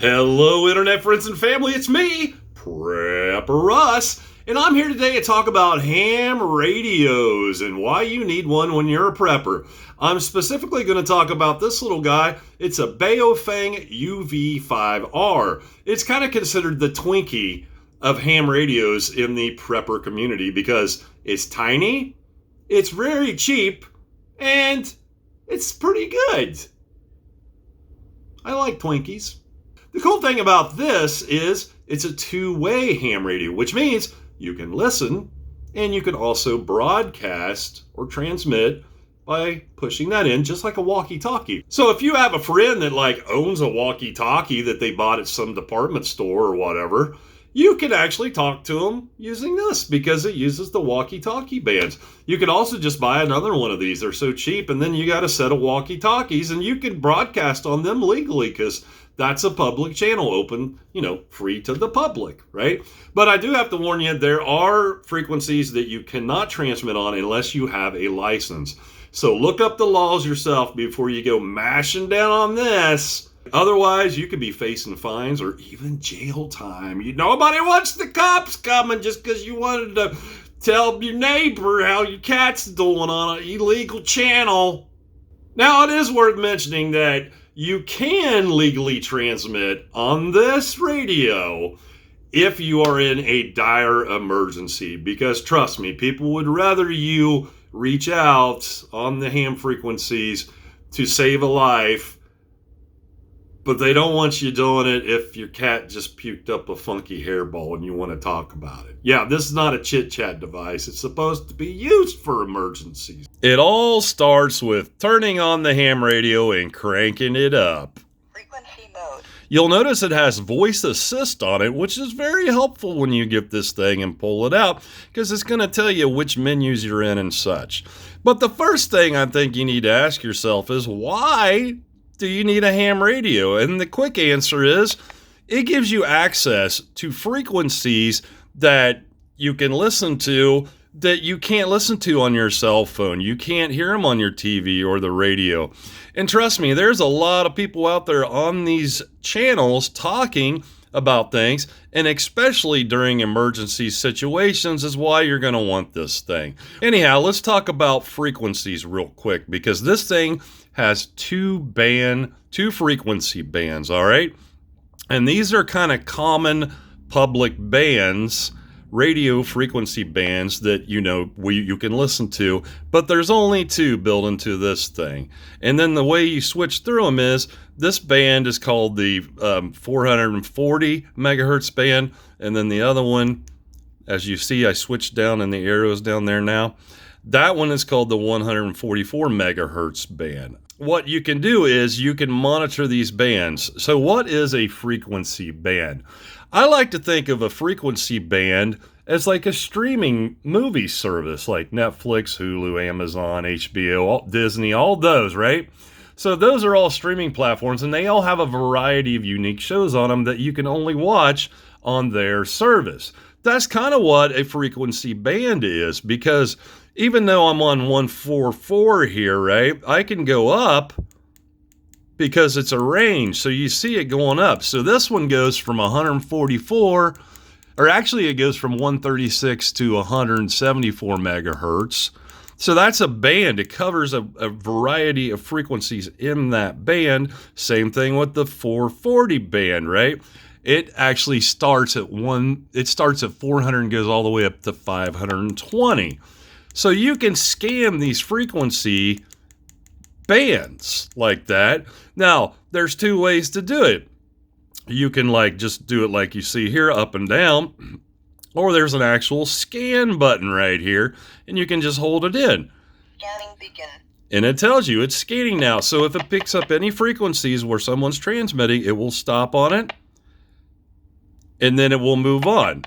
Hello, Internet friends and family. It's me, Prepper Russ, and I'm here today to talk about ham radios and why you need one when you're a prepper. I'm specifically going to talk about this little guy. It's a BAOFENG UV5R. It's kind of considered the Twinkie of ham radios in the prepper community because it's tiny, it's very cheap, and it's pretty good. I like Twinkies. The cool thing about this is it's a two-way ham radio, which means you can listen and you can also broadcast or transmit by pushing that in just like a walkie-talkie. So if you have a friend that owns a walkie-talkie that they bought at some department store or whatever, you can actually talk to them using this because it uses the walkie-talkie bands. You could also just buy another one of these. They're so cheap, and then you got a set of walkie-talkies and you can broadcast on them legally because that's a public channel open, free to the public, right? But I do have to warn you, there are frequencies that you cannot transmit on unless you have a license. So look up the laws yourself before you go mashing down on this. Otherwise, you could be facing fines or even jail time. Nobody wants the cops coming just because you wanted to tell your neighbor how your cat's doing on an illegal channel. Now, it is worth mentioning that you can legally transmit on this radio if you are in a dire emergency, because trust me, people would rather you reach out on the ham frequencies to save a life, but they don't want you doing it if your cat just puked up a funky hairball and you want to talk about it. Yeah, this is not a chit-chat device. It's supposed to be used for emergencies. It all starts with turning on the ham radio and cranking it up. Frequency mode. You'll notice it has voice assist on it, which is very helpful when you get this thing and pull it out, because it's going to tell you which menus you're in and such. But the first thing I think you need to ask yourself is, why do you need a ham radio? And the quick answer is, it gives you access to frequencies that you can listen to that you can't listen to on your cell phone. You can't hear them on your TV or the radio. And trust me, there's a lot of people out there on these channels talking about things, and especially during emergency situations is why you're going to want this thing. Anyhow, let's talk about frequencies real quick, because this thing has two frequency bands, all right? And these are kind of common public bands, radio frequency bands that you can listen to, but there's only two built into this thing. And then the way you switch through them is, this band is called the 440 megahertz band, and then the other one, as you see, I switched down and the arrow's down there now. That one is called the 144 megahertz band. What you can do is you can monitor these bands. So what is a frequency band? I like to think of a frequency band as like a streaming movie service like Netflix, Hulu, Amazon, HBO, Disney, all those, right? So those are all streaming platforms, and they all have a variety of unique shows on them that you can only watch on their service. That's kind of what a frequency band is, because even though I'm on 144 here, right, I can go up because it's a range. So you see it going up. So this one goes from 144, or actually it goes from 136 to 174 megahertz. So that's a band. It covers a variety of frequencies in that band. Same thing with the 440 band, right? It actually starts at 400 and goes all the way up to 520. So you can scam these frequency bands like that. Now, there's two ways to do it. You can just do it like you see here, up and down, or there's an actual scan button right here, and you can just hold it in. Scanning begin. And it tells you it's scanning now. So if it picks up any frequencies where someone's transmitting, it will stop on it, and then it will move on.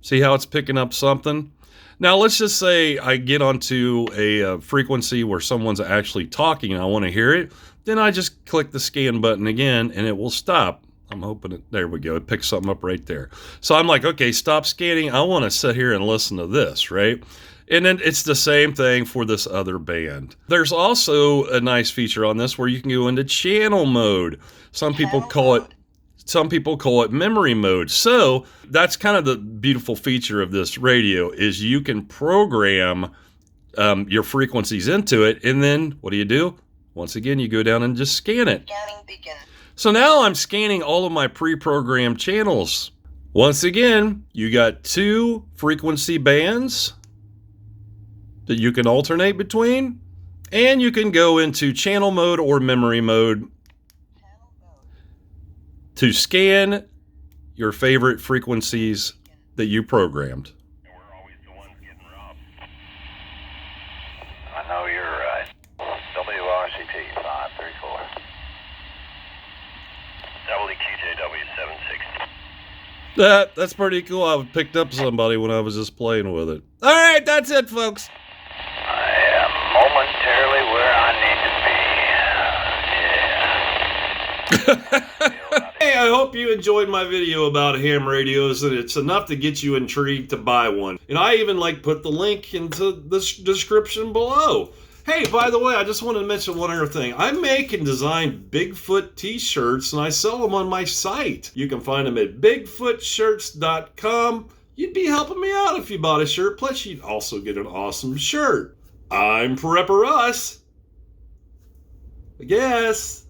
See how it's picking up something? Now, let's just say I get onto a frequency where someone's actually talking and I want to hear it. Then I just click the scan button again and it will stop. I'm hoping there we go. It picks something up right there. So I'm like, okay, stop scanning. I want to sit here and listen to this, right? And then it's the same thing for this other band. There's also a nice feature on this where you can go into channel mode. Some people call it memory mode. So that's kind of the beautiful feature of this radio is you can program your frequencies into it. And then what do? Once again, you go down and just scan it. Scanning begin. So now I'm scanning all of my pre-programmed channels. Once again, you got 2 frequency bands that you can alternate between, and you can go into channel mode or memory mode to scan your favorite frequencies that you programmed. We're always the ones getting robbed. I know you're right. WRCT 534. WQJW 760. That's pretty cool. I picked up somebody when I was just playing with it. All right, that's it, folks. I am momentarily where I need to be. Hey, I hope you enjoyed my video about ham radios, and it's enough to get you intrigued to buy one. And I even put the link into the description below. Hey, by the way, I just wanted to mention one other thing. I make and design Bigfoot t-shirts, and I sell them on my site. You can find them at bigfootshirts.com. You'd be helping me out if you bought a shirt, plus you'd also get an awesome shirt. I'm Prepper Russ. I guess.